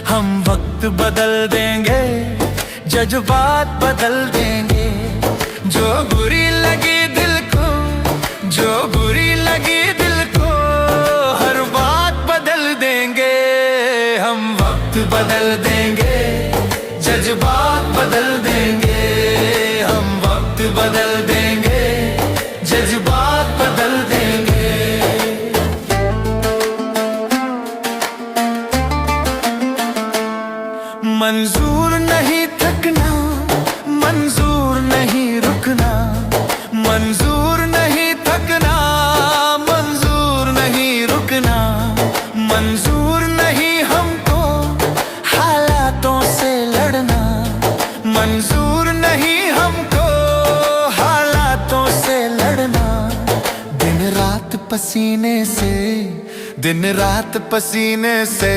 हम वक्त बदल देंगे, जज्बात बदल देंगे। जो बुरी लगी दिल को, जो बुरी लगी दिल को, हर बात बदल देंगे। हम वक्त बदल देंगे, जज्बात बदल देंगे। हम वक्त बदल देंगे, जज्बात बदल देंगे। मंजूर नहीं थकना, मंजूर नहीं रुकना, मंजूर नहीं थकना, मंजूर नहीं रुकना। मंजूर नहीं हमको हालातों से लड़ना, मंजूर नहीं हमको हालातों से लड़ना। दिन रात पसीने से, दिन रात पसीने से